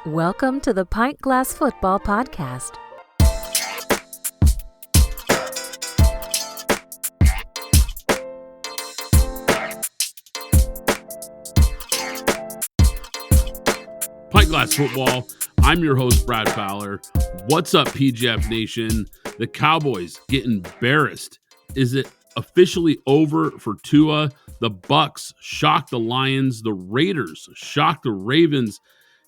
Welcome to the Pint Glass Football Podcast. Pint Glass Football. I'm your host, Brad Fowler. What's up, PGF Nation? The Cowboys get embarrassed. Is it officially over for Tua? The Bucs shock the Lions. The Raiders shock the Ravens.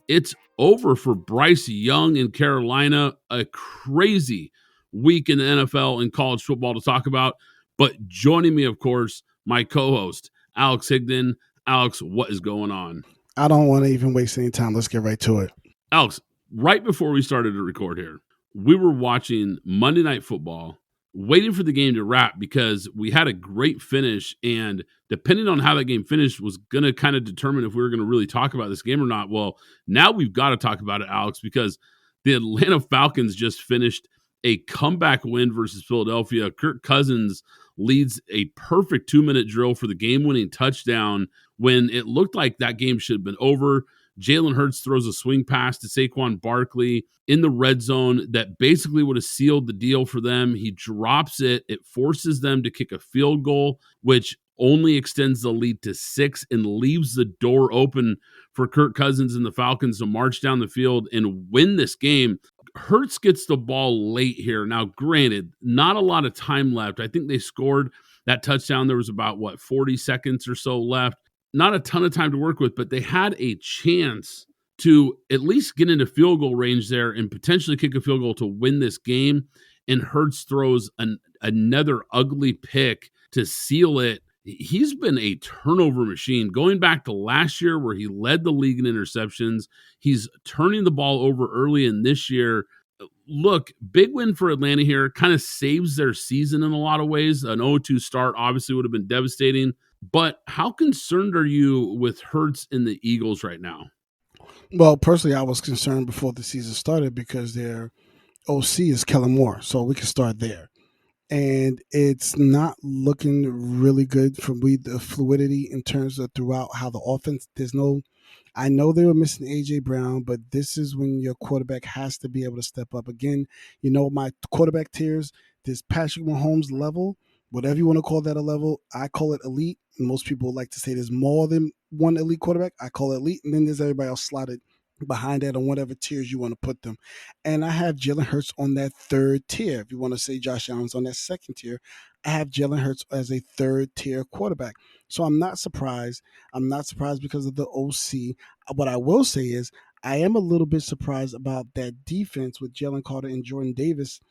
It's over for Bryce Young in Carolina. A crazy week in the NFL and college football to talk about. But joining me, of course, my co-host, Alex Higdon. Alex, what is going on? I don't want to even waste any time. Let's get right to it. Alex, right before we started to record here, we were watching Monday Night Football, waiting for the game to wrap because we had a great finish, and depending on how that game finished was going to kind of determine if we were going to really talk about this game or not. Well, now we've got to talk about it, Alex, because the Atlanta Falcons just finished a comeback win versus Philadelphia. Kirk Cousins leads a perfect 2-minute drill for the game-winning touchdown when it looked like that game should have been over. Jalen Hurts throws a swing pass to Saquon Barkley in the red zone that basically would have sealed the deal for them. He drops it. It forces them to kick a field goal, which only extends the lead to 6 and leaves the door open for Kirk Cousins and the Falcons to march down the field and win this game. Hurts gets the ball late here. Now, granted, not a lot of time left. I think they scored that touchdown. There was about, 40 seconds or so left. Not a ton of time to work with, but they had a chance to at least get into field goal range there and potentially kick a field goal to win this game. And Hurts throws another ugly pick to seal it. He's been a turnover machine going back to last year where he led the league in interceptions. He's turning the ball over early in this year. Look, big win for Atlanta here. Kind of saves their season in a lot of ways. An 0-2 start obviously would have been devastating. But how concerned are you with Hurts and the Eagles right now? Well, personally, I was concerned before the season started because their OC is Kellen Moore, so we can start there. And it's not looking really good from the fluidity in terms of throughout how the offense. I know they were missing A.J. Brown, but this is when your quarterback has to be able to step up. Again, my quarterback tiers, this Patrick Mahomes level, whatever you want to call that a level, I call it elite. And most people like to say there's more than one elite quarterback. I call it elite. And then there's everybody else slotted behind that on whatever tiers you want to put them. And I have Jalen Hurts on that third tier. If you want to say Josh Allen's on that second tier, I have Jalen Hurts as a third tier quarterback. So I'm not surprised. I'm not surprised because of the OC. What I will say is I am a little bit surprised about that defense with Jalen Carter and Jordan Davis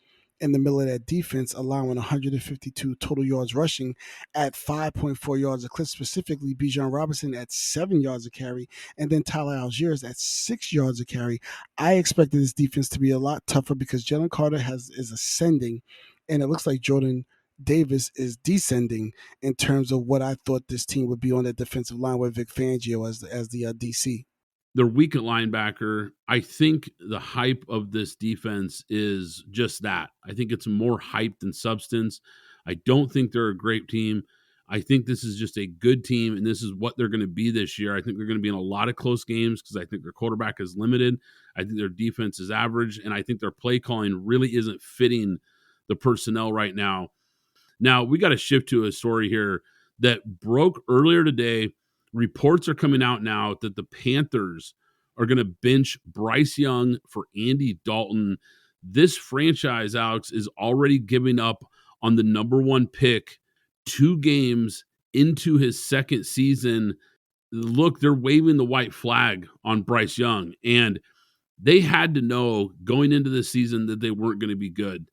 in the middle of that defense, allowing 152 total yards rushing at 5.4 yards a clip, specifically Bijan Robinson at 7 yards a carry, and then Tyler Algiers at 6 yards a carry. I expected this defense to be a lot tougher because Jalen Carter is ascending, and it looks like Jordan Davis is descending in terms of what I thought this team would be on that defensive line with Vic Fangio as the DC. They're weak at linebacker. I think the hype of this defense is just that. I think it's more hype than substance. I don't think they're a great team. I think this is just a good team, and this is what they're going to be this year. I think they're going to be in a lot of close games because I think their quarterback is limited. I think their defense is average, and I think their play calling really isn't fitting the personnel right now. Now, we got to shift to a story here that broke earlier today. Reports are coming out now that the Panthers are going to bench Bryce Young for Andy Dalton. This franchise, Alex, is already giving up on the number 1 pick 2 games into his second season. Look, they're waving the white flag on Bryce Young, and they had to know going into the season that they weren't going to be good.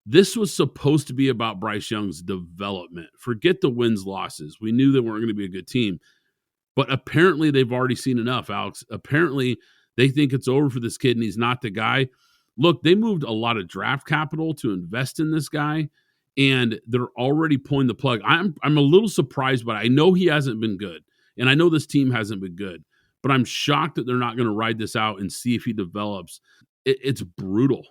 This was supposed to be about Bryce Young's development. Forget the wins, losses. We knew they weren't going to be a good team. But apparently they've already seen enough, Alex. Apparently they think it's over for this kid and he's not the guy. Look, they moved a lot of draft capital to invest in this guy, and they're already pulling the plug. I'm a little surprised, but I know he hasn't been good, and I know this team hasn't been good. But I'm shocked that they're not going to ride this out and see if he develops. It's brutal.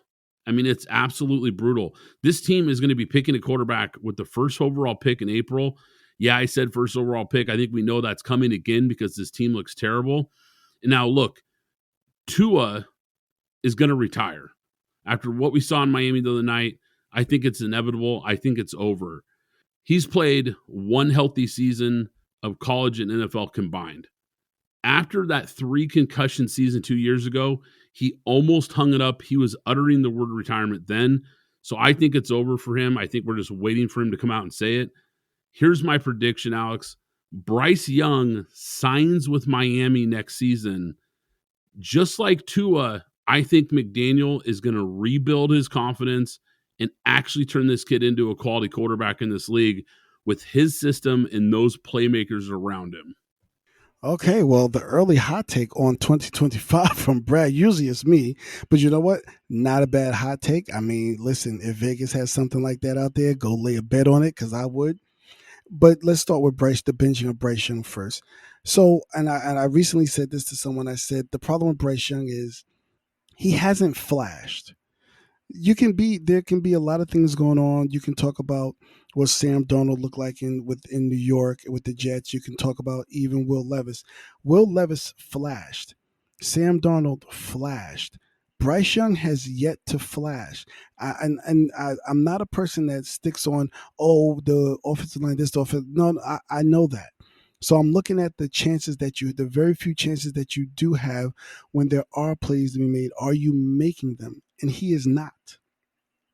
I mean, it's absolutely brutal. This team is going to be picking a quarterback with the first overall pick in April. Yeah, I said first overall pick. I think we know that's coming again because this team looks terrible. And now, look, Tua is going to retire. After what we saw in Miami the other night, I think it's inevitable. I think it's over. He's played one healthy season of college and NFL combined. After that 3 concussion season 2 years ago, he almost hung it up. He was uttering the word retirement then. So I think it's over for him. I think we're just waiting for him to come out and say it. Here's my prediction, Alex. Bryce Young signs with Miami next season. Just like Tua, I think McDaniel is going to rebuild his confidence and actually turn this kid into a quality quarterback in this league with his system and those playmakers around him. Okay, well, the early hot take on 2025 from Brad usually is me, but you know what? Not a bad hot take. I mean, listen, if Vegas has something like that out there, go lay a bet on it because I would. But let's start with the benching of Bryce Young first. So, and I recently said this to someone. I said the problem with Bryce Young is he hasn't flashed. There can be a lot of things going on. You can talk about what Sam Darnold looked like in New York with the Jets. You can talk about even Will Levis. Will Levis flashed. Sam Darnold flashed. Bryce Young has yet to flash. I'm not a person that sticks on, oh, the offensive line, this, the offense. No, I know that. So I'm looking at the very few chances that you do have when there are plays to be made. Are you making them? And he is not.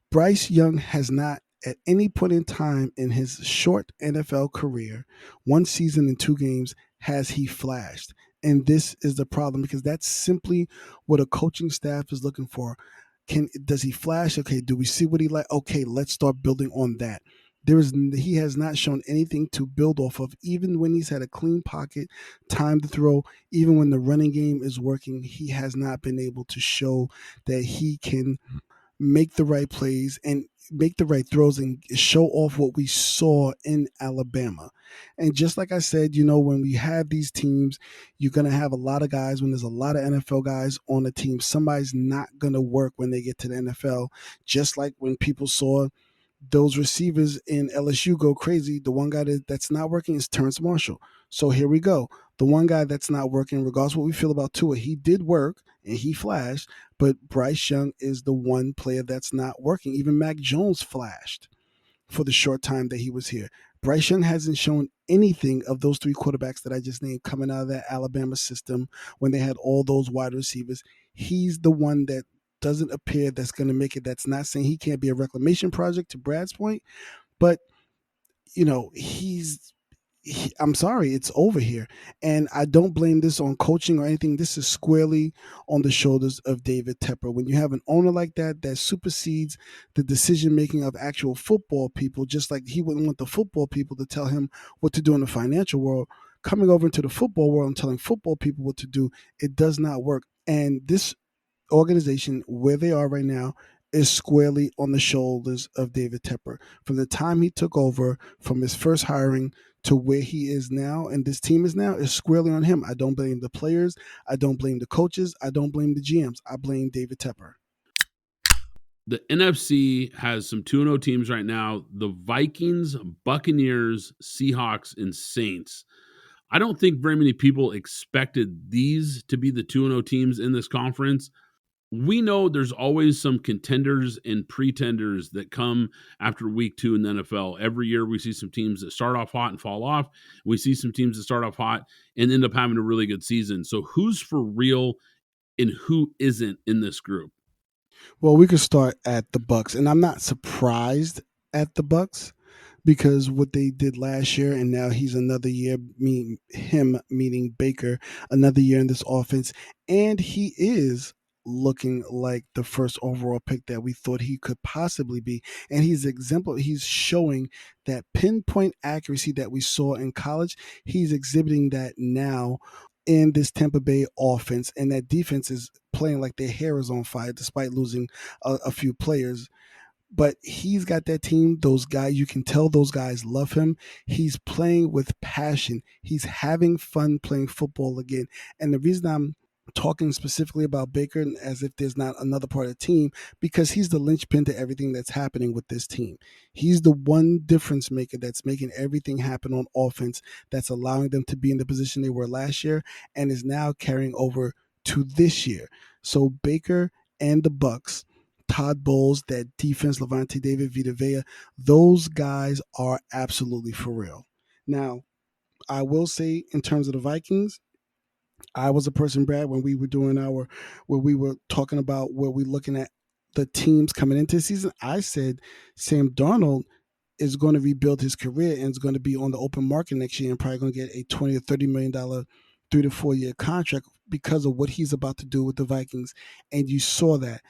Bryce Young has not at any point in time in his short NFL career, 1 season and 2 games, has he flashed. And this is the problem because that's simply what a coaching staff is looking for. Does he flash? Okay, do we see what he like? Okay, let's start building on that. He has not shown anything to build off of, even when he's had a clean pocket, time to throw, even when the running game is working, he has not been able to show that he can make the right plays and make the right throws and show off what we saw in Alabama. And just like I said, when we have these teams, you're going to have a lot of guys. When there's a lot of NFL guys on a team, somebody's not going to work when they get to the NFL. Just like when people saw those receivers in LSU go crazy, the one guy that's not working is Terrence Marshall. So here we go. The one guy that's not working, regardless of what we feel about Tua, he did work and he flashed, but Bryce Young is the one player that's not working. Even Mac Jones flashed for the short time that he was here. Bryce Young hasn't shown anything of those 3 quarterbacks that I just named coming out of that Alabama system when they had all those wide receivers. He's the one that doesn't appear that's going to make it. That's not saying he can't be a reclamation project, to Brad's point, but I'm sorry, it's over here. And I don't blame this on coaching or anything. This is squarely on the shoulders of David Tepper. When you have an owner like that supersedes the decision making of actual football people, just like he wouldn't want the football people to tell him what to do in the financial world, coming over into the football world and telling football people what to do, it does not work. And this organization, where they are right now, is squarely on the shoulders of David Tepper. From the time he took over, from his first hiring to where he is now and this team is now, is squarely on him. I don't blame the players. I don't blame the coaches. I don't blame the GMs. I blame David Tepper. The NFC has some 2-0 teams right now. The Vikings, Buccaneers, Seahawks, and Saints. I don't think very many people expected these to be the 2-0 teams in this conference. We know there's always some contenders and pretenders that come after week 2 in the NFL. Every year we see some teams that start off hot and fall off. We see some teams that start off hot and end up having a really good season. So who's for real and who isn't in this group? Well, we could start at the Bucs, and I'm not surprised at the Bucs because what they did last year, and now he's another year, meaning Baker, another year in this offense, and he is looking like the first overall pick that we thought he could possibly be. And he's showing that pinpoint accuracy that we saw in college. He's exhibiting that now in this Tampa Bay offense, and that defense is playing like their hair is on fire despite losing a few players. But he's got that team, those guys, you can tell those guys love him. He's playing with passion. He's having fun playing football again. And the reason I'm talking specifically about Baker as if there's not another part of the team, because he's the linchpin to everything that's happening with this team. He's the one difference maker that's making everything happen on offense, that's allowing them to be in the position they were last year and is now carrying over to this year. So Baker and the Bucks, Todd Bowles, that defense, Levante David, Vita Vea, those guys are absolutely for real. Now, I will say in terms of the Vikings, I was a person, Brad, when we were doing where we were talking about where we're looking at the teams coming into the season. I said Sam Darnold is going to rebuild his career and is going to be on the open market next year and probably going to get a $20 or $30 million 3 to 4 year contract because of what he's about to do with the Vikings. And you saw that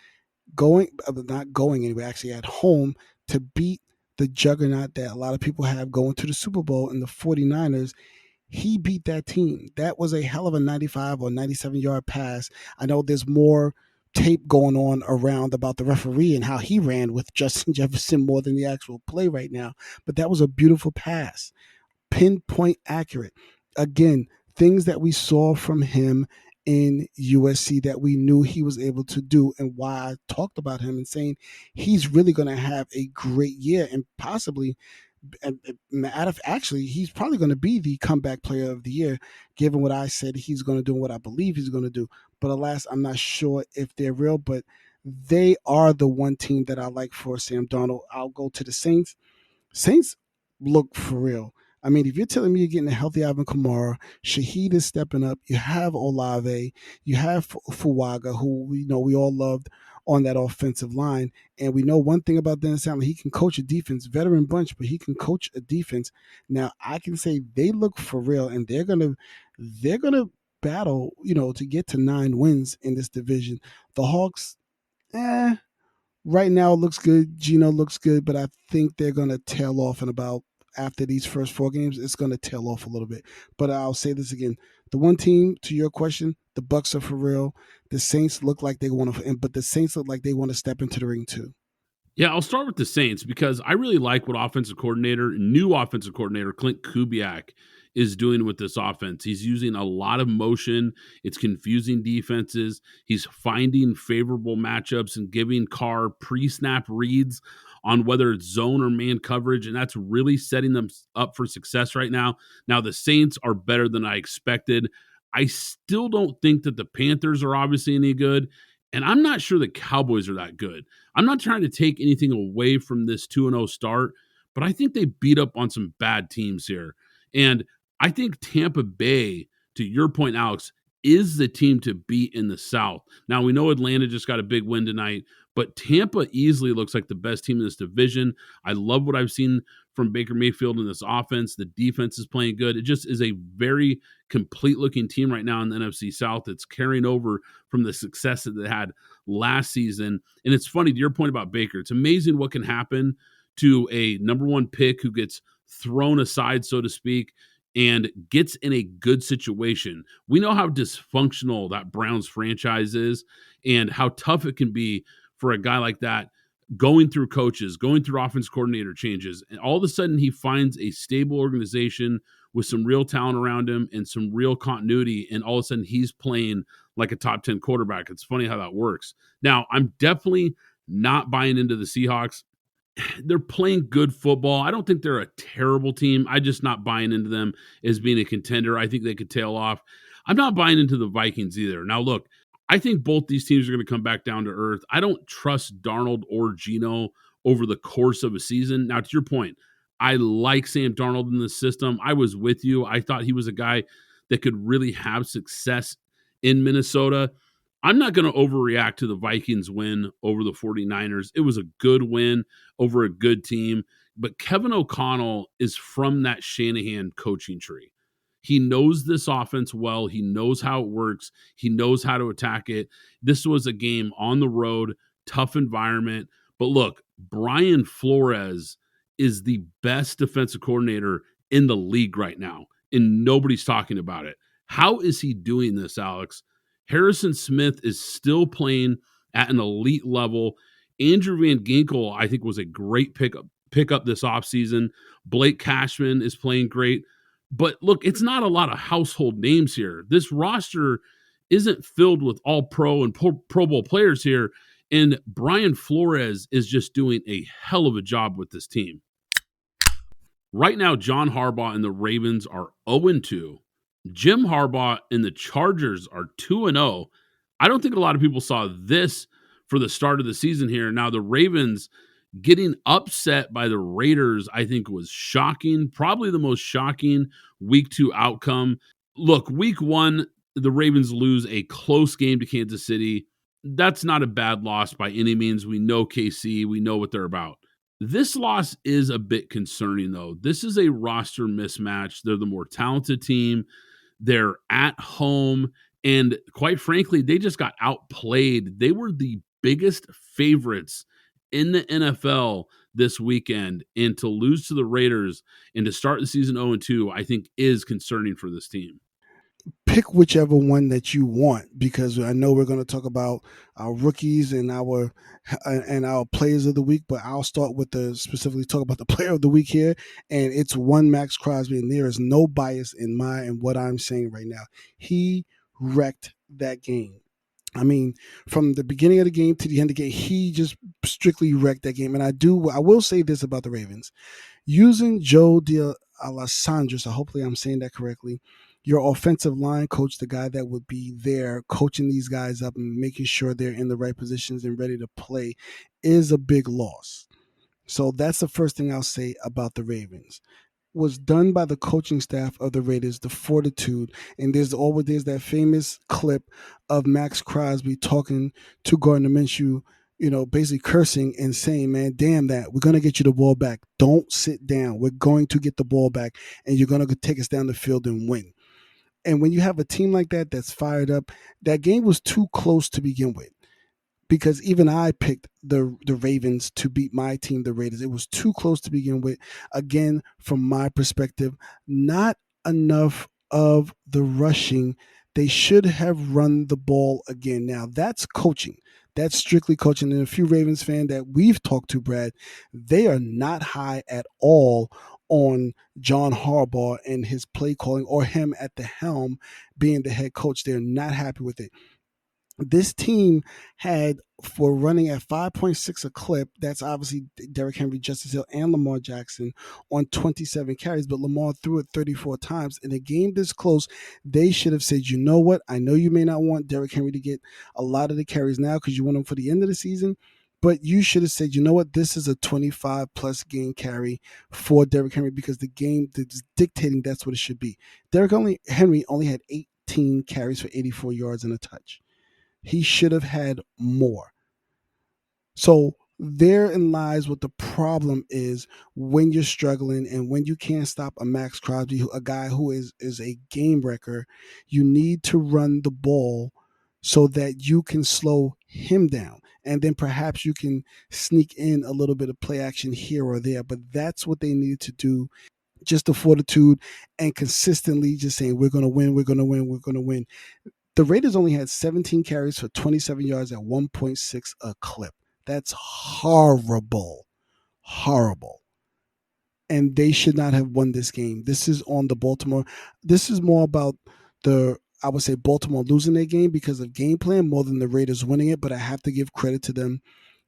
not going anywhere, actually at home to beat the juggernaut that a lot of people have going to the Super Bowl in the 49ers. He beat that team. That was a hell of a 95 or 97-yard pass. I know there's more tape going on around about the referee and how he ran with Justin Jefferson more than the actual play right now. But that was a beautiful pass, pinpoint accurate. Again, things that we saw from him in USC that we knew he was able to do, and why I talked about him and saying he's really going to have a great year and possibly actually, he's probably going to be the comeback player of the year, given what I said he's going to do and what I believe he's going to do. But alas, I'm not sure if they're real, but they are the one team that I like for Sam Darnold. I'll go to the Saints. Saints look for real. I mean, if you're telling me you're getting a healthy Alvin Kamara, Shaheed is stepping up. You have Olave, you have Fuaga, who we all loved on that offensive line. And we know one thing about Dennis Allen, he can coach a defense, veteran bunch, but he can coach a defense. Now, I can say they look for real, and they're gonna battle, to get to 9 wins in this division. The Hawks, right now it looks good. Gino looks good, but I think they're going to tail off after these first 4 games, it's going to tail off a little bit. But I'll say this again. The one team, to your question, the Bucks are for real. The Saints look like they want to, but the Saints look like they want to step into the ring too. Yeah, I'll start with the Saints because I really like what new offensive coordinator Clint Kubiak is doing with this offense. He's using a lot of motion. It's confusing defenses. He's finding favorable matchups and giving Carr pre-snap reads on whether it's zone or man coverage, and that's really setting them up for success right now. Now, the Saints are better than I expected. I still don't think that the Panthers are obviously any good, and I'm not sure the Cowboys are that good. I'm not trying to take anything away from this 2-0 start, but I think they beat up on some bad teams here. And I think Tampa Bay, to your point, Alex, is the team to beat in the South. Now, we know Atlanta just got a big win tonight, but Tampa easily looks like the best team in this division. I love what I've seen from Baker Mayfield in this offense. The defense is playing good. It just is a very complete-looking team right now in the NFC South. It's carrying over from the success that they had last season. And it's funny, to your point about Baker, it's amazing what can happen to a number 1 pick who gets thrown aside, so to speak, and gets in a good situation. We know how dysfunctional that Browns franchise is and how tough it can be for a guy like that going through coaches, going through offense coordinator changes. And all of a sudden he finds a stable organization with some real talent around him and some real continuity. And all of a sudden he's playing like a top 10 quarterback. It's funny how that works. Now, I'm definitely not buying into the Seahawks. They're playing good football. I don't think they're a terrible team. I'm just not buying into them as being a contender. I think they could tail off. I'm not buying into the Vikings either. Now, look, I think both these teams are going to come back down to earth. I don't trust Darnold or Gino over the course of a season. Now, to your point, I like Sam Darnold in the system. I was with you. I thought he was a guy that could really have success in Minnesota. I'm not going to overreact to the Vikings win over the 49ers. It was a good win over a good team, but Kevin O'Connell is from that Shanahan coaching tree. He knows this offense well. He knows how it works. He knows how to attack it. This was a game on the road, tough environment. But look, Brian Flores is the best defensive coordinator in the league right now, and nobody's talking about it. How is he doing this, Alex? Harrison Smith is still playing at an elite level. Andrew Van Ginkel, I think, was a great pickup this offseason. Blake Cashman is playing great. But look, it's not a lot of household names here. This roster isn't filled with all pro and Pro Bowl players here. And Brian Flores is just doing a hell of a job with this team. Right now, John Harbaugh and the Ravens are 0-2. Jim Harbaugh and the Chargers are 2-0. I don't think a lot of people saw this for the start of the season here. Now, the Ravens getting upset by the Raiders, I think, was shocking. Probably the most shocking week 2 outcome. Look, week 1, the Ravens lose a close game to Kansas City. That's not a bad loss by any means. We know KC. We know what they're about. This loss is a bit concerning, though. This is a roster mismatch. They're the more talented team. They're at home. And quite frankly, they just got outplayed. They were the biggest favorites in the NFL this weekend. And to lose to the Raiders and to start the season 0-2, I think is concerning for this team. Pick whichever one that you want, because I know we're going to talk about our rookies and our players of the week, but I'll start with specifically talk about the player of the week here, and it's one Max Crosby, and there is no bias in what I'm saying right now. He wrecked that game. I mean, from the beginning of the game to the end of the game, he just strictly wrecked that game. And I will say this about the Ravens. Using Joe D'Alessandro, so hopefully I'm saying that correctly, your offensive line coach, the guy that would be there coaching these guys up and making sure they're in the right positions and ready to play, is a big loss. So that's the first thing I'll say about the Ravens. Was done by the coaching staff of the Raiders, the fortitude. And there's that famous clip of Max Crosby talking to Gardner Minshew, basically cursing and saying, man, damn that. We're going to get you the ball back. Don't sit down. We're going to get the ball back, and you're going to take us down the field and win. And when you have a team like that that's fired up, that game was too close to begin with. Because even I picked the Ravens to beat my team, the Raiders. It was too close to begin with. Again, from my perspective, not enough of the rushing. They should have run the ball again. Now, that's coaching. That's strictly coaching. And a few Ravens fans that we've talked to, Brad, they are not high at all on John Harbaugh and his play calling, or him at the helm being the head coach. They're not happy with it. This team had, for running at 5.6 a clip, that's obviously Derrick Henry, Justice Hill, and Lamar Jackson on 27 carries, but Lamar threw it 34 times. In a game this close, they should have said, you know what? I know you may not want Derrick Henry to get a lot of the carries now because you want him for the end of the season, but you should have said, you know what? This is a 25-plus game carry for Derrick Henry, because the game is dictating that's what it should be. Henry only had 18 carries for 84 yards and a touch. He should have had more. So therein lies what the problem is when you're struggling and when you can't stop a Max Crosby, a guy who is a game wrecker. You need to run the ball so that you can slow him down. And then perhaps you can sneak in a little bit of play action here or there. But that's what they needed to do. Just the fortitude and consistently just saying, we're going to win, we're going to win, we're going to win. The Raiders only had 17 carries for 27 yards at 1.6 a clip. That's horrible. Horrible. And they should not have won this game. This is on the Baltimore. This is more about I would say Baltimore losing their game because of game plan more than the Raiders winning it. But I have to give credit to them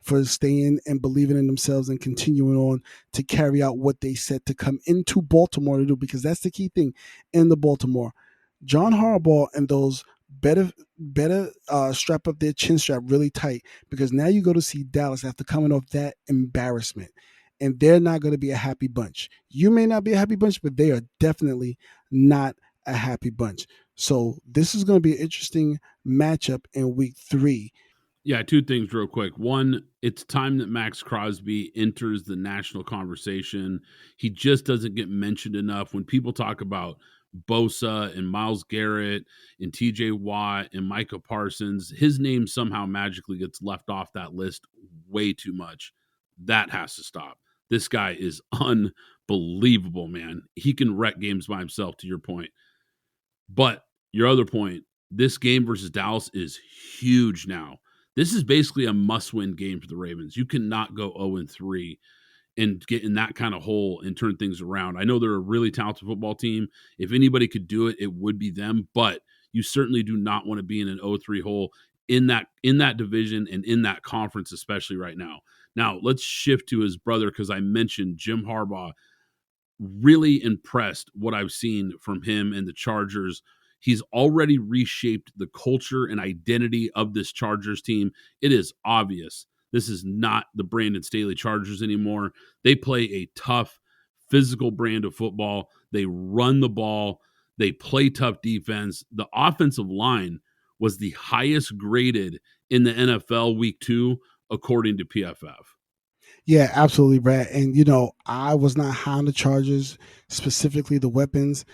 for staying and believing in themselves and continuing on to carry out what they set to come into Baltimore to do, because that's the key thing in the Baltimore. John Harbaugh and those better strap up their chin strap really tight, because now you go to see Dallas after coming off that embarrassment, and they're not going to be a happy bunch. You may not be a happy bunch, but they are definitely not a happy bunch. So this is going to be an interesting matchup in week 3. Yeah, two things real quick. One, it's time that Max Crosby enters the national conversation. He just doesn't get mentioned enough. When people talk about Bosa and Myles Garrett and TJ Watt and Micah Parsons, his name somehow magically gets left off that list way too much. That has to stop. This guy is unbelievable, man. He can wreck games by himself, to your point. But your other point, this game versus Dallas is huge now. This is basically a must-win game for the Ravens. You cannot go 0-3 and get in that kind of hole and turn things around. I know they're a really talented football team. If anybody could do it, it would be them. But you certainly do not want to be in an 0-3 hole in that division and in that conference, especially right now. Now, let's shift to his brother, because I mentioned Jim Harbaugh. Really impressed what I've seen from him and the Chargers. He's already reshaped the culture and identity of this Chargers team. It is obvious this is not the Brandon Staley Chargers anymore. They play a tough, physical brand of football. They run the ball. They play tough defense. The offensive line was the highest graded in the NFL week 2, according to PFF. Yeah, absolutely, Brad. And, I was not high on the Chargers, specifically the weapons.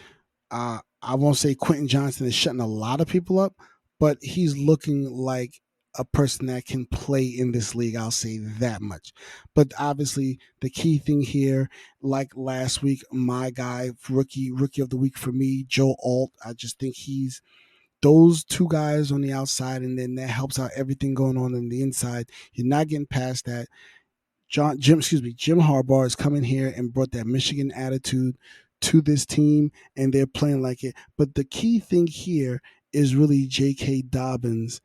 I won't say Quentin Johnson is shutting a lot of people up, but he's looking like a person that can play in this league. I'll say that much. But obviously, the key thing here, like last week, my guy, rookie of the week for me, Joe Alt. I just think he's those two guys on the outside, and then that helps out everything going on the inside. You're not getting past that. Jim Harbaugh has come in here and brought that Michigan attitude to this team, and they're playing like it. But the key thing here is really J.K. Dobbins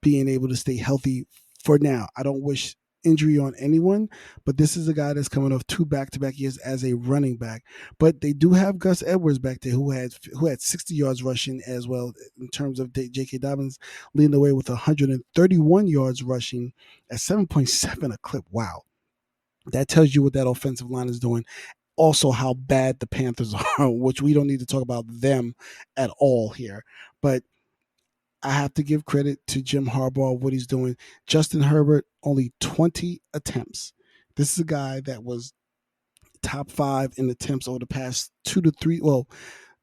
being able to stay healthy for now. I don't wish injury on anyone, but this is a guy that's coming off 2 back-to-back years as a running back. But they do have Gus Edwards back there who had 60 yards rushing as well in terms of J.K. Dobbins leading the way with 131 yards rushing at 7.7 a clip. Wow. That tells you what that offensive line is doing. Also, how bad the Panthers are, which we don't need to talk about them at all here. But I have to give credit to Jim Harbaugh, what he's doing. Justin Herbert, only 20 attempts. This is a guy that was top 5 in attempts over the past 2 to 3. Well,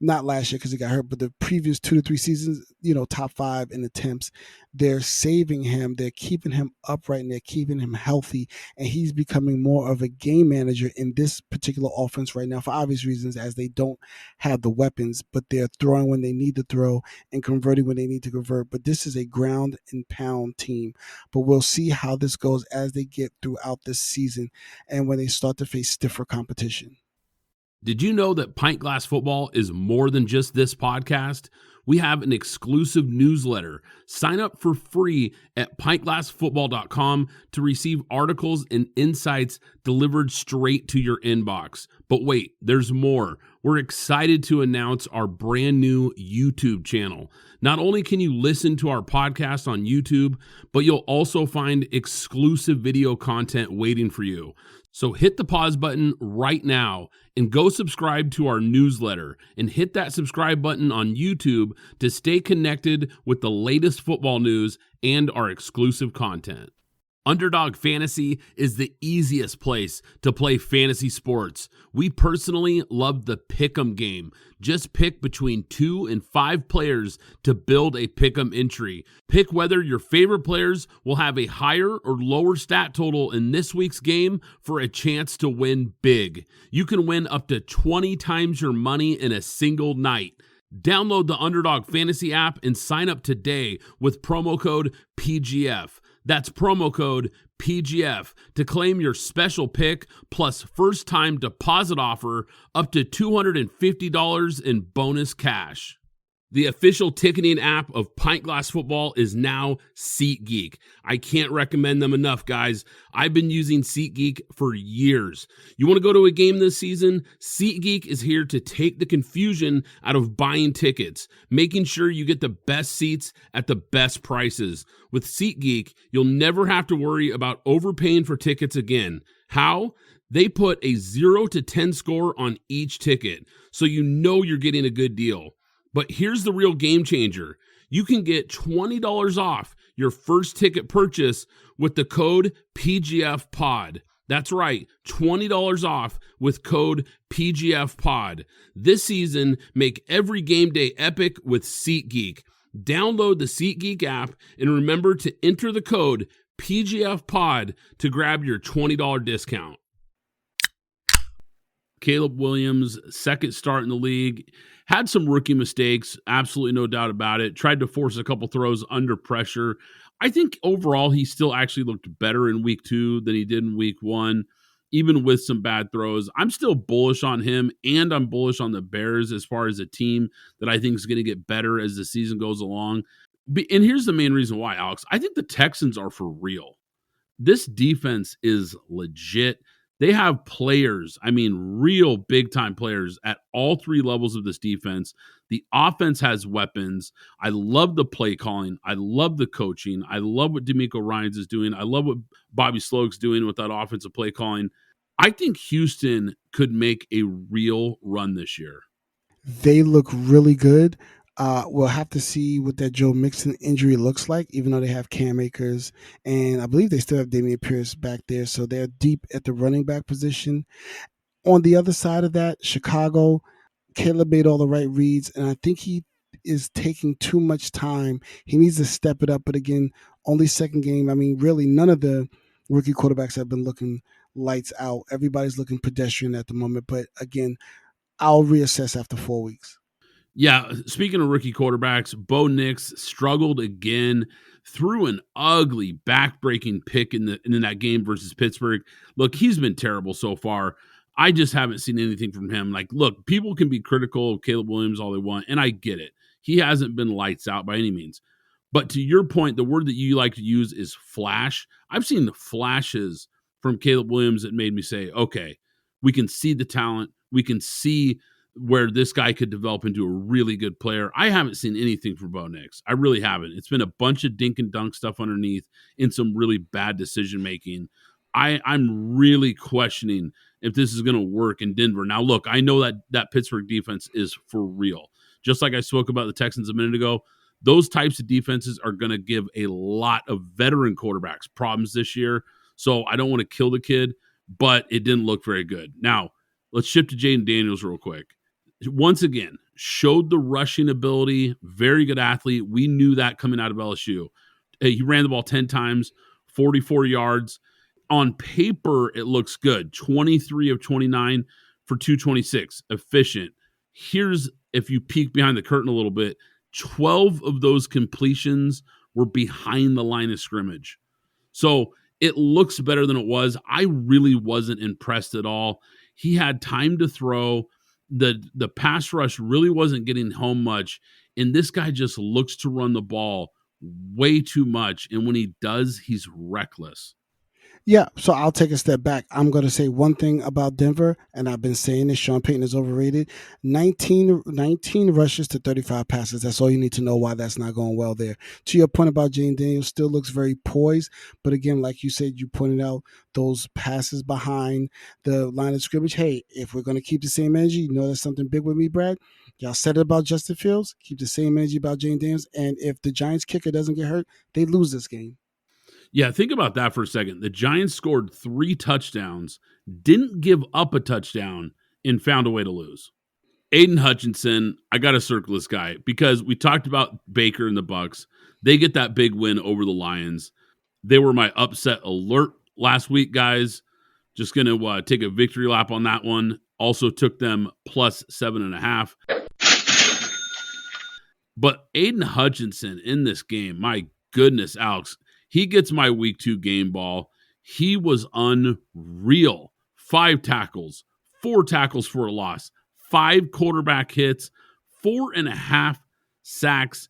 not last year because he got hurt, but the previous 2 to 3 seasons, top 5 in attempts. They're saving him. They're keeping him upright and they're keeping him healthy. And he's becoming more of a game manager in this particular offense right now for obvious reasons, as they don't have the weapons, but they're throwing when they need to throw and converting when they need to convert. But this is a ground and pound team. But we'll see how this goes as they get throughout this season and when they start to face stiffer competition. Did you know that Pint Glass Football is more than just this podcast? We have an exclusive newsletter. Sign up for free at pintglassfootball.com to receive articles and insights delivered straight to your inbox. But wait, there's more. We're excited to announce our brand new YouTube channel. Not only can you listen to our podcast on YouTube, but you'll also find exclusive video content waiting for you. So hit the pause button right now and go subscribe to our newsletter and hit that subscribe button on YouTube to stay connected with the latest football news and our exclusive content. Underdog Fantasy is the easiest place to play fantasy sports. We personally love the pick'em game. Just pick between 2 and 5 players to build a pick'em entry. Pick whether your favorite players will have a higher or lower stat total in this week's game for a chance to win big. You can win up to 20 times your money in a single night. Download the Underdog Fantasy app and sign up today with promo code PGF. That's promo code PGF to claim your special pick plus first-time deposit offer up to $250 in bonus cash. The official ticketing app of Pint Glass Football is now SeatGeek. I can't recommend them enough, guys. I've been using SeatGeek for years. You want to go to a game this season? SeatGeek is here to take the confusion out of buying tickets, making sure you get the best seats at the best prices. With SeatGeek, you'll never have to worry about overpaying for tickets again. How? They put a 0 to 10 score on each ticket, so you know you're getting a good deal. But here's the real game changer. You can get $20 off your first ticket purchase with the code PGFPOD. That's right, $20 off with code PGFPOD. This season, make every game day epic with SeatGeek. Download the SeatGeek app and remember to enter the code PGFPOD to grab your $20 discount. Caleb Williams, second start in the league, had some rookie mistakes, absolutely no doubt about it. Tried to force a couple throws under pressure. I think overall he still actually looked better in week 2 than he did in week 1, even with some bad throws. I'm still bullish on him, and I'm bullish on the Bears as far as a team that I think is going to get better as the season goes along. And here's the main reason why, Alex. I think the Texans are for real. This defense is legit. They have players, I mean, real big-time players at all three levels of this defense. The offense has weapons. I love the play calling. I love the coaching. I love what D'Amico Ryans is doing. I love what Bobby Sloak's doing with that offensive play calling. I think Houston could make a real run this year. They look really good. We'll have to see what that Joe Mixon injury looks like, even though they have Cam Akers, and I believe they still have Damian Pierce back there, so they're deep at the running back position. On the other side of that, Chicago, Caleb made all the right reads, and I think he is taking too much time. He needs to step it up, but again, only second game. I mean, really, none of the rookie quarterbacks have been looking lights out. Everybody's looking pedestrian at the moment, but again, I'll reassess after 4 weeks. Yeah, speaking of rookie quarterbacks, Bo Nix struggled again, threw an ugly back-breaking pick in that game versus Pittsburgh. Look, he's been terrible so far. I just haven't seen anything from him. Like, look, people can be critical of Caleb Williams all they want, and I get it. He hasn't been lights out by any means. But to your point, the word that you like to use is flash. I've seen the flashes from Caleb Williams that made me say, okay, we can see the talent. We can see where this guy could develop into a really good player. I haven't seen anything from Bo Nix. I really haven't. It's been a bunch of dink and dunk stuff underneath and some really bad decision making. I'm really questioning if this is going to work in Denver. Now, look, I know that Pittsburgh defense is for real. Just like I spoke about the Texans a minute ago, those types of defenses are going to give a lot of veteran quarterbacks problems this year. So I don't want to kill the kid, but it didn't look very good. Now, let's shift to Jaden Daniels real quick. Once again, showed the rushing ability, very good athlete. We knew that coming out of LSU. He ran the ball 10 times, 44 yards. On paper, it looks good. 23 of 29 for 226. Efficient. Here's, if you peek behind the curtain a little bit, 12 of those completions were behind the line of scrimmage. So it looks better than it was. I really wasn't impressed at all. He had time to throw. The pass rush really wasn't getting home much, and this guy just looks to run the ball way too much, and when he does, he's reckless. Yeah, so I'll take a step back. I'm going to say one thing about Denver, and I've been saying this, Sean Payton is overrated. 19 rushes to 35 passes. That's all you need to know why that's not going well there. To your point about Jane Daniels, still looks very poised. But again, like you said, you pointed out those passes behind the line of scrimmage. Hey, if we're going to keep the same energy, you know that's something big with me, Brad. Y'all said it about Justin Fields. Keep the same energy about Jane Daniels. And if the Giants kicker doesn't get hurt, they lose this game. Yeah, think about that for a second. The Giants scored 3 touchdowns, didn't give up a touchdown, and found a way to lose. Aiden Hutchinson, I got to circle this guy because we talked about Baker and the Bucs. They get that big win over the Lions. They were my upset alert last week, guys. Just going to take a victory lap on that one. Also took them plus 7.5. But Aiden Hutchinson in this game, my goodness, Alex, he gets my week 2 game ball. He was unreal. 5 tackles, 4 tackles for a loss, 5 quarterback hits, 4.5 sacks.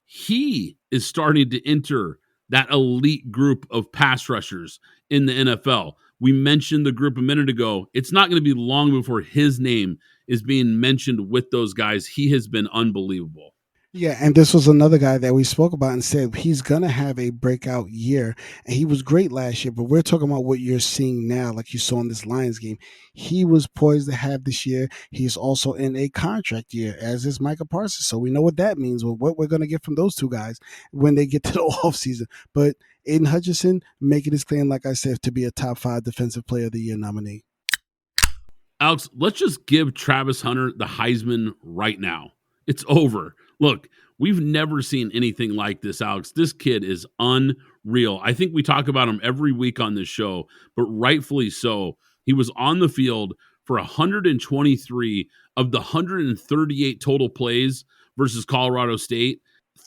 He is starting to enter that elite group of pass rushers in the NFL. We mentioned the group a minute ago. It's not going to be long before his name is being mentioned with those guys. He has been unbelievable. Yeah, and this was another guy that we spoke about and said he's going to have a breakout year. And he was great last year, but we're talking about what you're seeing now, like you saw in this Lions game. He was poised to have this year. He's also in a contract year, as is Micah Parsons. So we know what that means, what we're going to get from those two guys when they get to the offseason. But Aiden Hutchinson making his claim, like I said, to be a top 5 defensive player of the year nominee. Alex, let's just give Travis Hunter the Heisman right now. It's over. Look, we've never seen anything like this, Alex. This kid is unreal. I think we talk about him every week on this show, but rightfully so. He was on the field for 123 of the 138 total plays versus Colorado State.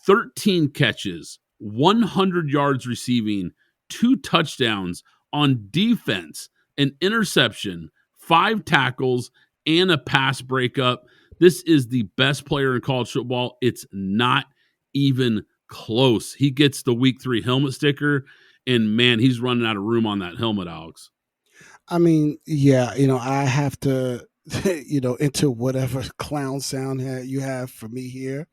13 catches, 100 yards receiving, 2 touchdowns on defense, an interception, 5 tackles, and a pass breakup. This is the best player in college football. It's not even close. He gets the week 3 helmet sticker, and man, he's running out of room on that helmet, Alex. I mean, yeah, I have to, enter whatever clown sound you have for me here,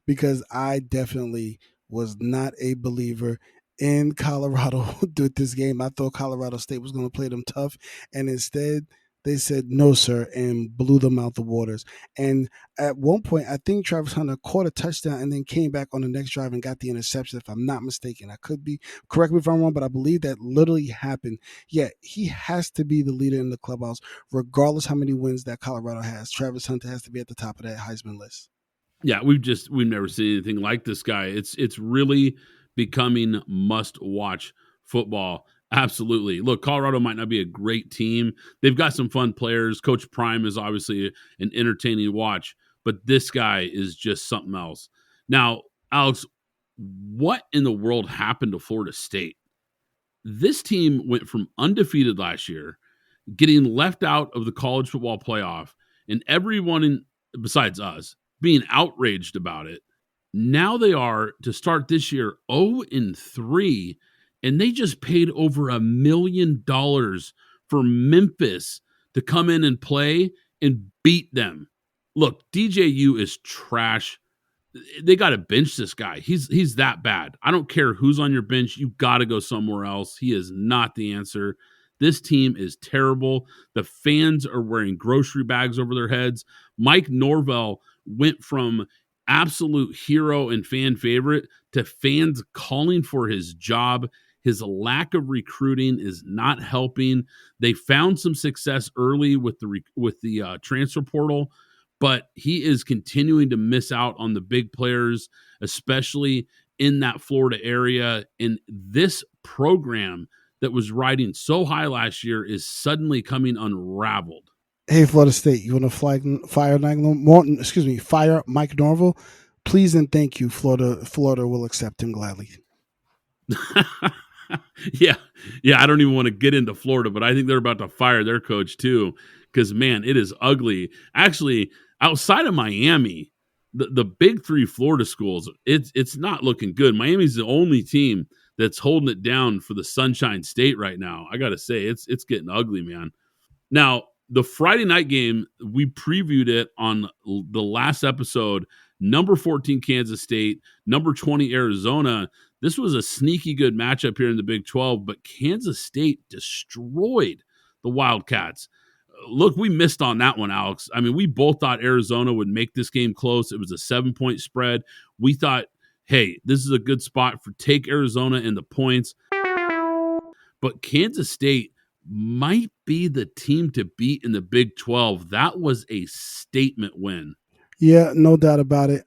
because I definitely was not a believer in Colorado with this game. I thought Colorado State was going to play them tough, and instead they said no, sir, and blew them out the waters. And at one point, I think Travis Hunter caught a touchdown and then came back on the next drive and got the interception, if I'm not mistaken. I could be, correct me if I'm wrong, but I believe that literally happened. Yeah, he has to be the leader in the clubhouse, regardless how many wins that Colorado has. Travis Hunter has to be at the top of that Heisman list. Yeah, we've never seen anything like this guy. It's really becoming must watch football. Absolutely. Look, Colorado might not be a great team. They've got some fun players. Coach Prime is obviously an entertaining watch, but this guy is just something else. Now, Alex, what in the world happened to Florida State? This team went from undefeated last year, getting left out of the college football playoff, and besides us being outraged about it. Now they are, to start this year, 0-3, and they just paid over $1 million for Memphis to come in and play and beat them. Look, DJU is trash. They got to bench this guy. He's that bad. I don't care who's on your bench. You got to go somewhere else. He is not the answer. This team is terrible. The fans are wearing grocery bags over their heads. Mike Norvell went from absolute hero and fan favorite to fans calling for his job. His lack of recruiting is not helping. They found some success early with the transfer portal, but he is continuing to miss out on the big players, especially in that Florida area. And this program that was riding so high last year is suddenly coming unraveled. Hey, Florida State, you want to fire Mike Norvell? Please and thank you. Florida will accept him gladly. yeah. I don't even want to get into Florida, but I think they're about to fire their coach too, because man, it is ugly. Actually, outside of Miami, the big three Florida schools, it's not looking good. Miami's the only team that's holding it down for the Sunshine State right now. I got to say, it's getting ugly, man. Now, the Friday night game, we previewed it on the last episode. Number 14, Kansas State. Number 20, Arizona. This was a sneaky good matchup here in the Big 12, but Kansas State destroyed the Wildcats. Look, we missed on that one, Alex. I mean, we both thought Arizona would make this game close. It was a 7-point spread. We thought, hey, this is a good spot for take Arizona and the points. But Kansas State might be the team to beat in the Big 12. That was a statement win. Yeah, no doubt about it.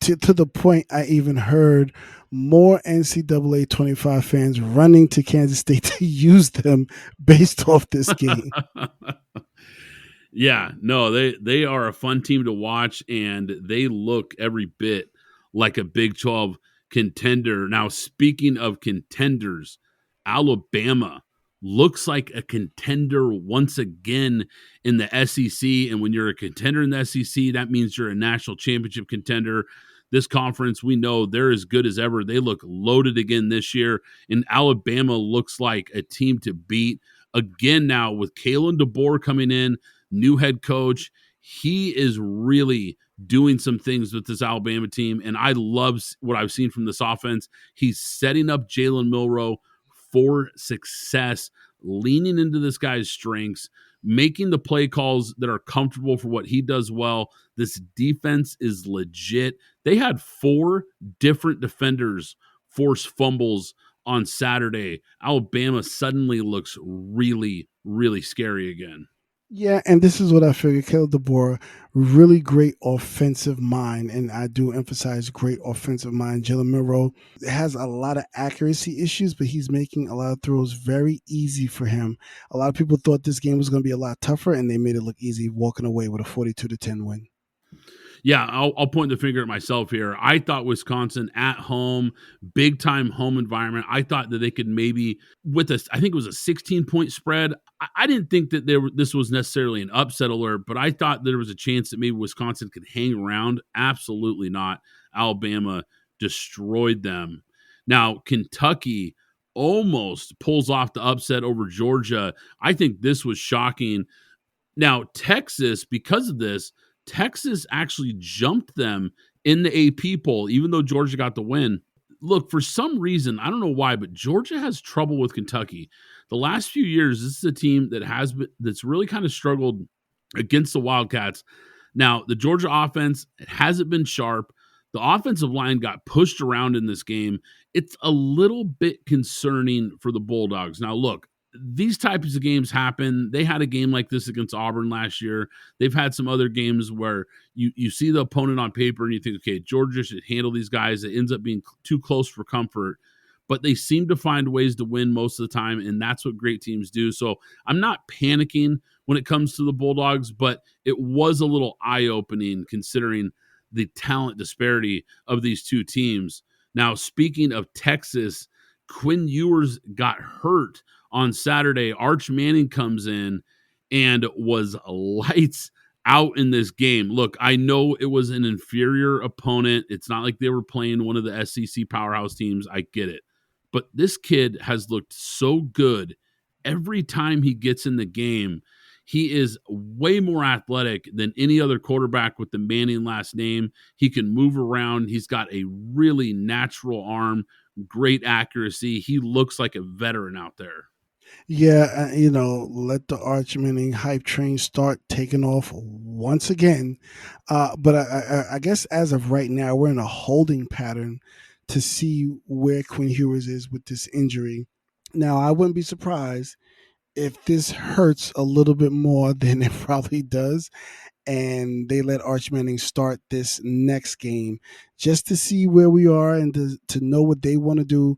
To the point, I even heard more NCAA 25 fans running to Kansas State to use them based off this game. Yeah, no, they are a fun team to watch, and they look every bit like a Big 12 contender. Now, speaking of contenders, Alabama looks like a contender once again in the SEC. And when you're a contender in the SEC, that means you're a national championship contender. This conference, we know they're as good as ever. They look loaded again this year. And Alabama looks like a team to beat again now with Kalen DeBoer coming in, new head coach. He is really doing some things with this Alabama team. And I love what I've seen from this offense. He's setting up Jalen Milroe for success, leaning into this guy's strengths, making the play calls that are comfortable for what he does well. This defense is legit. They had 4 different defenders force fumbles on Saturday. Alabama suddenly looks really, really scary again. Yeah, and this is what I figured. Caleb DeBoer, really great offensive mind, and I do emphasize great offensive mind. Jalen Milroe has a lot of accuracy issues, but he's making a lot of throws very easy for him. A lot of people thought this game was going to be a lot tougher, and they made it look easy, walking away with a 42-10 win. Yeah, I'll point the finger at myself here. I thought Wisconsin at home, big time home environment. I thought that they could maybe I think it was a 16-point spread. I didn't think that this was necessarily an upset alert, but I thought there was a chance that maybe Wisconsin could hang around. Absolutely not. Alabama destroyed them. Now, Kentucky almost pulls off the upset over Georgia. I think this was shocking. Now, Texas, because of this, Texas actually jumped them in the AP poll, even though Georgia got the win. Look, for some reason, I don't know why, but Georgia has trouble with Kentucky. The last few years, this is a team that's really kind of struggled against the Wildcats. Now, the Georgia offense hasn't been sharp. The offensive line got pushed around in this game. It's a little bit concerning for the Bulldogs. Now, look, these types of games happen. They had a game like this against Auburn last year. They've had some other games where you see the opponent on paper and you think, okay, Georgia should handle these guys. It ends up being too close for comfort, but they seem to find ways to win most of the time, and that's what great teams do. So I'm not panicking when it comes to the Bulldogs, but it was a little eye-opening considering the talent disparity of these two teams. Now, speaking of Texas, Quinn Ewers got hurt on Saturday. Arch Manning comes in and was lights out in this game. Look, I know it was an inferior opponent. It's not like they were playing one of the SEC powerhouse teams. I get it. But this kid has looked so good every time he gets in the game. He is way more athletic than any other quarterback with the Manning last name. He can move around. He's got a really natural arm, great accuracy. He looks like a veteran out there. Yeah, let the Arch Manning hype train start taking off once again. But I guess as of right now, we're in a holding pattern to see where Quinn Ewers is with this injury. Now, I wouldn't be surprised if this hurts a little bit more than it probably does, and they let Arch Manning start this next game just to see where we are and to know what they want to do.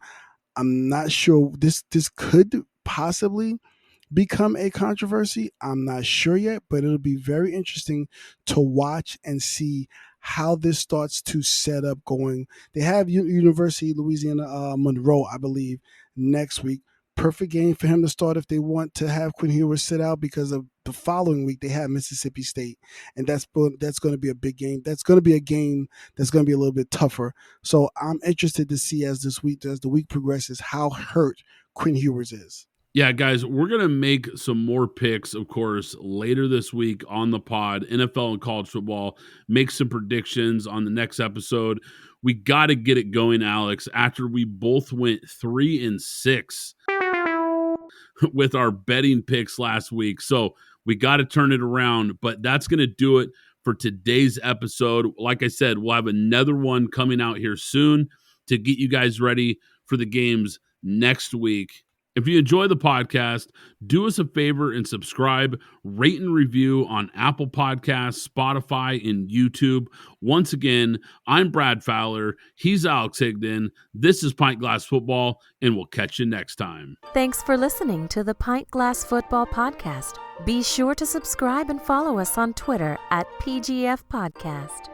I'm not sure. This could possibly become a controversy. I'm not sure yet, but it'll be very interesting to watch and see how this starts to set up going. They have University of Louisiana Monroe, I believe, next week. Perfect game for him to start if they want to have Quinn Ewers sit out, because of the following week they have Mississippi State, and that's going to be a big game. That's going to be a game that's going to be a little bit tougher. So I'm interested to see as the week progresses how hurt Quinn Ewers is. Yeah, guys, we're going to make some more picks, of course, later this week on the pod, NFL and college football, make some predictions on the next episode. We got to get it going, Alex, after we both went 3-6 with our betting picks last week. So we got to turn it around, but that's going to do it for today's episode. Like I said, we'll have another one coming out here soon to get you guys ready for the games next week. If you enjoy the podcast, do us a favor and subscribe, rate and review on Apple Podcasts, Spotify, and YouTube. Once again, I'm Brad Fowler. He's Alex Higdon. This is Pint Glass Football, and we'll catch you next time. Thanks for listening to the Pint Glass Football Podcast. Be sure to subscribe and follow us on Twitter at PGF Podcast.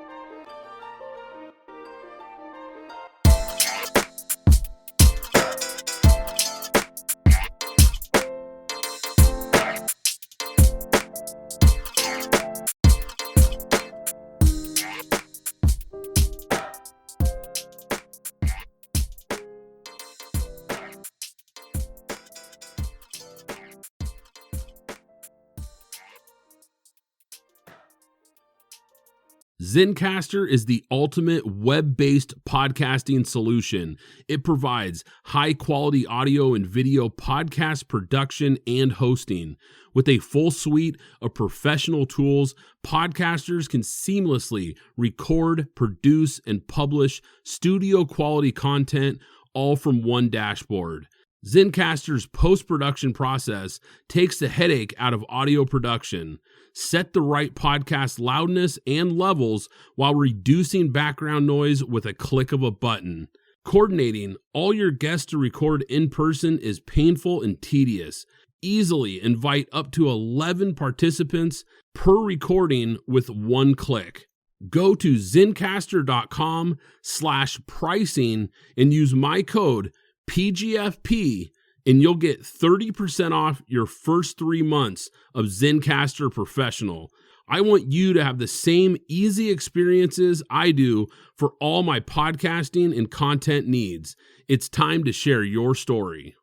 Zencastr is the ultimate web-based podcasting solution. It provides high-quality audio and video podcast production and hosting. With a full suite of professional tools, podcasters can seamlessly record, produce, and publish studio-quality content, all from one dashboard. Zencastr's post-production process takes the headache out of audio production. Set the right podcast loudness and levels while reducing background noise with a click of a button. Coordinating all your guests to record in person is painful and tedious. Easily invite up to 11 participants per recording with one click. Go to zencastr.com/pricing and use my code PGFP, and you'll get 30% off your first 3 months of Zencastr Professional. I want you to have the same easy experiences I do for all my podcasting and content needs. It's time to share your story.